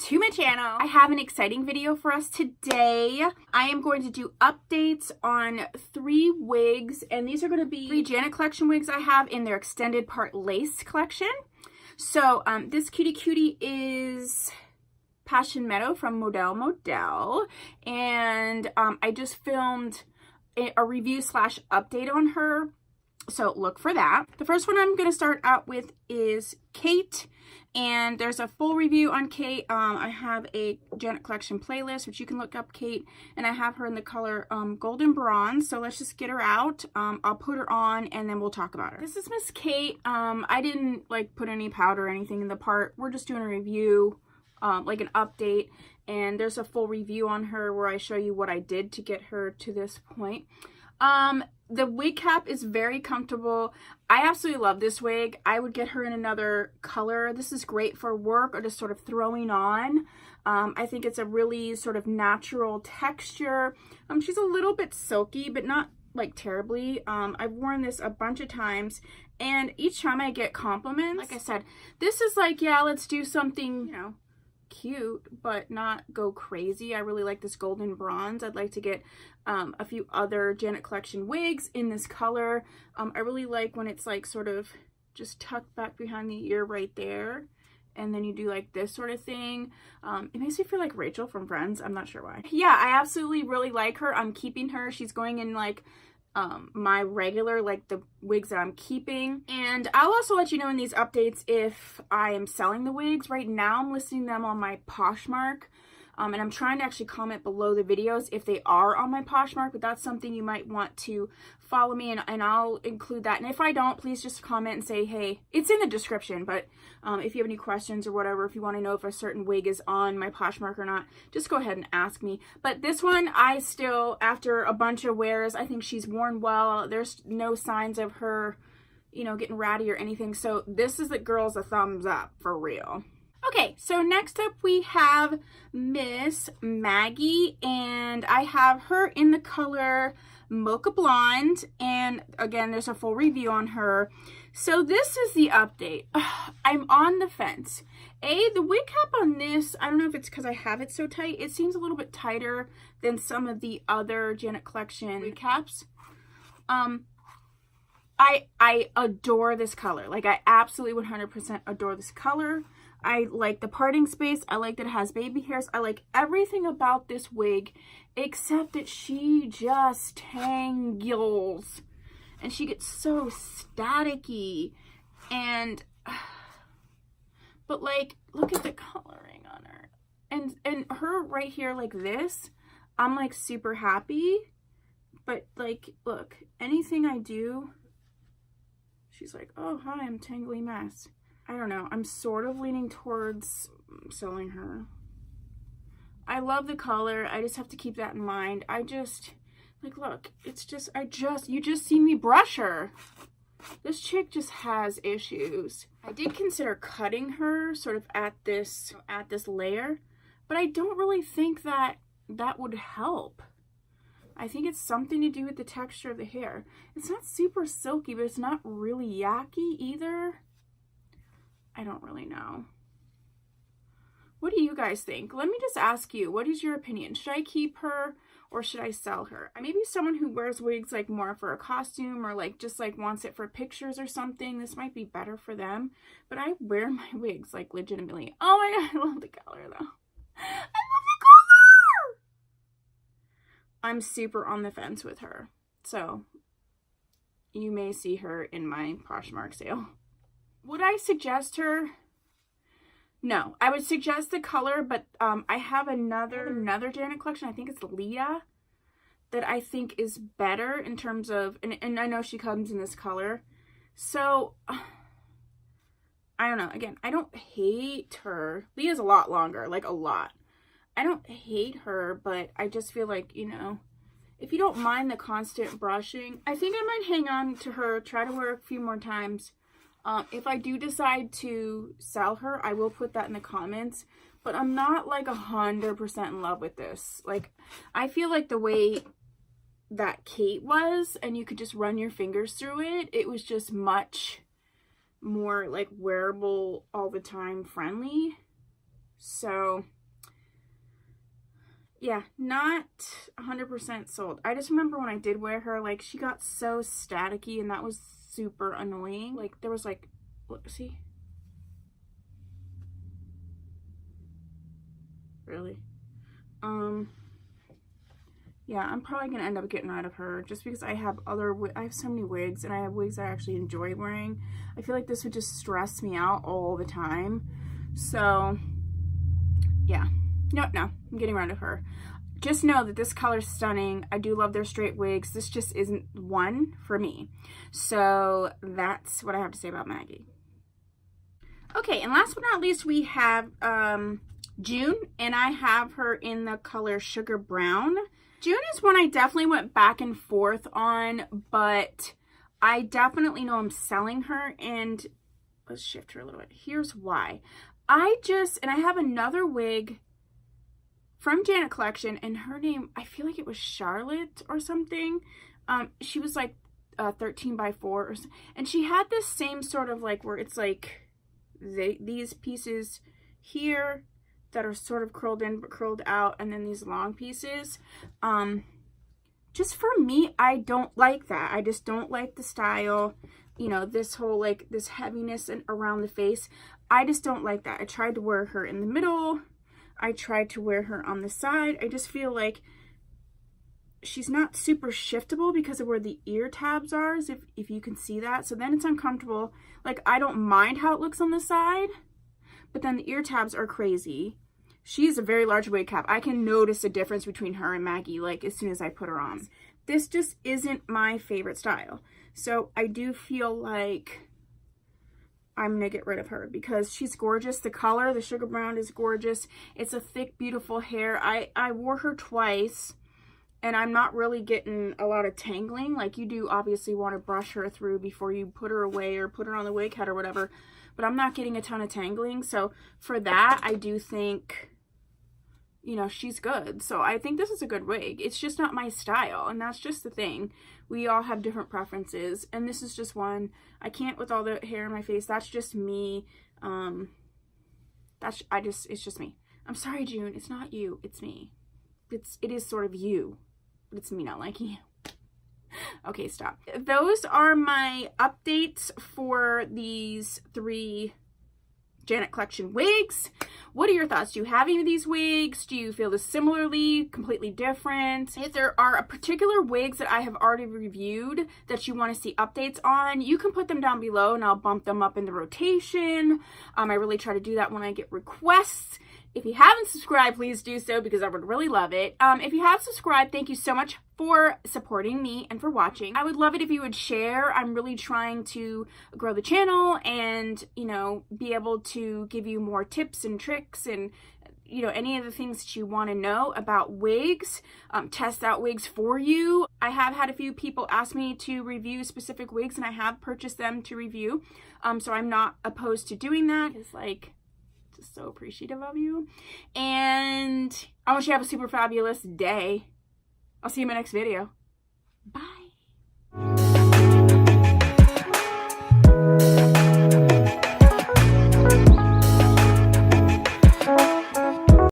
to my channel. I have an exciting video for us today. I am going to do updates on 3 wigs, and these are going to be 3 Janet collection wigs I have in their extended part lace collection. So this cutie is Passion Meadow from Model, and I just filmed a review / update on her, so look for that. The first one I'm going to start out with is Kate, and there's a full review on Kate. I have a Janet collection playlist, which you can look up Kate, and I have her in the color golden bronze. So let's just get her out. I'll put her on and then we'll talk about her. This is Miss Kate. I didn't like put any powder or anything in the part. We're just doing a review, like an update, and there's a full review on her where I show you what I did to get her to this point. The wig cap is very comfortable. I absolutely love this wig. I would get her in another color. This is great for work or just sort of throwing on. I think it's a really sort of natural texture. She's a little bit silky, but not like terribly. I've worn this a bunch of times, and each time I get compliments. Like I said, this is like, yeah, let's do something, you know, cute but not go crazy. I really like this golden bronze. I'd like to get a few other Janet collection wigs in this color. I really like when it's like sort of just tucked back behind the ear right there, and then you do like this sort of thing. It makes me feel like Rachel from Friends. I'm not sure why. Yeah, I absolutely really like her. I'm keeping her. She's going in like my regular, like the wigs that I'm keeping. And I'll also let you know in these updates if I am selling the wigs. Right now I'm listing them on my Poshmark, and I'm trying to actually comment below the videos if they are on my Poshmark, but that's something you might want to follow me, and I'll include that. And if I don't, please just comment and say, hey, it's in the description, but if you have any questions or whatever, if you want to know if a certain wig is on my Poshmark or not, just go ahead and ask me. But this one, I still, after a bunch of wears, I think she's worn well. There's no signs of her, you know, getting ratty or anything. So this is the girls a thumbs up for real. Okay, so next up we have Miss Maggie, and I have her in the color Mocha Blonde, and again, there's a full review on her. So this is the update. I'm on the fence. The wig cap on this, I don't know if it's because I have it so tight, it seems a little bit tighter than some of the other Janet collection wig caps. I adore this color. Like, I absolutely 100% adore this color. I like the parting space. I like that it has baby hairs. I like everything about this wig, except that she just tangles. And she gets so staticky. And, but like, look at the coloring on her. And her right here like this, I'm like super happy. But like, look, anything I do, she's like, oh, hi, I'm tangly mess. I don't know. I'm sort of leaning towards selling her. I love the color. I just have to keep that in mind. I just, like, look, it's just, you just see me brush her. This chick just has issues. I did consider cutting her sort of at this layer, but I don't really think that would help. I think it's something to do with the texture of the hair. It's not super silky, but it's not really yucky either. I don't really know. What do you guys think? Let me just ask you, what is your opinion? Should I keep her or should I sell her? Maybe someone who wears wigs like more for a costume or like just like wants it for pictures or something, this might be better for them. But I wear my wigs like legitimately. Oh my god, I love the color though. I love the color! I'm super on the fence with her. So you may see her in my Poshmark sale. Would I suggest her? No, I would suggest the color, but I have another Janet collection. I think it's Leah, that I think is better in terms of, and I know she comes in this color. So I don't know. Again, I don't hate her. Leah's a lot longer, like a lot. I don't hate her, but I just feel like, you know, if you don't mind the constant brushing, I think I might hang on to her, try to wear a few more times. If I do decide to sell her, I will put that in the comments, but I'm not like 100% in love with this. Like, I feel like the way that Kate was, and you could just run your fingers through it, it was just much more like wearable all the time friendly. So yeah, not 100% sold. I just remember when I did wear her, like, she got so staticky, and that was super annoying. Like, there was, like, look, see? Really? Yeah, I'm probably gonna end up getting rid of her just because I have so many wigs, and I have wigs I actually enjoy wearing. I feel like this would just stress me out all the time. So, yeah. No, I'm getting rid of her. Just know that this color's stunning. I do love their straight wigs. This just isn't one for me. So that's what I have to say about Maggie. Okay, and last but not least, we have June, and I have her in the color Sugar Brown. June is one I definitely went back and forth on, but I definitely know I'm selling her, and let's shift her a little bit. Here's why. I have another wig from Janet Collection, and her name, I feel like it was Charlotte or something. She was like 13 by 4 or something, and she had this same sort of like where it's like these pieces here that are sort of curled in but curled out, and then these long pieces. Just for me, I don't like that. I just don't like the style, you know, this whole like this heaviness around the face. I just don't like that. I tried to wear her in the middle. I tried to wear her on the side. I just feel like she's not super shiftable because of where the ear tabs are, if you can see that. So then it's uncomfortable. Like, I don't mind how it looks on the side, but then the ear tabs are crazy. She's a very large wig cap. I can notice a difference between her and Maggie, like, as soon as I put her on. This just isn't my favorite style. So I do feel like I'm gonna get rid of her because she's gorgeous. The color, the Sugar Brown, is gorgeous. It's a thick, beautiful hair. I wore her twice, and I'm not really getting a lot of tangling. Like, you do obviously want to brush her through before you put her away or put her on the wig head or whatever, but I'm not getting a ton of tangling. So for that, I do think, you know, she's good. So I think this is a good wig. It's just not my style, and that's just the thing. We all have different preferences, and this is just one. I can't with all the hair in my face. That's just me. It's just me. I'm sorry, June. It's not you. It's me. It is sort of you, but it's me not liking you. Okay, stop. Those are my updates for these 3 Janet Collection wigs. What are your thoughts? Do you have any of these wigs? Do you feel this similarly, completely different? If there are particular wigs that I have already reviewed that you want to see updates on, you can put them down below and I'll bump them up in the rotation. I really try to do that when I get requests. If you haven't subscribed, please do so because I would really love it. If you have subscribed, thank you so much for supporting me and for watching. I would love it if you would share. I'm really trying to grow the channel and, you know, be able to give you more tips and tricks and, you know, any of the things that you want to know about wigs, test out wigs for you. I have had a few people ask me to review specific wigs, and I have purchased them to review. So I'm not opposed to doing that. It's like, just so appreciative of you, and I want you to have a super fabulous day. I'll see you in my next video. Bye.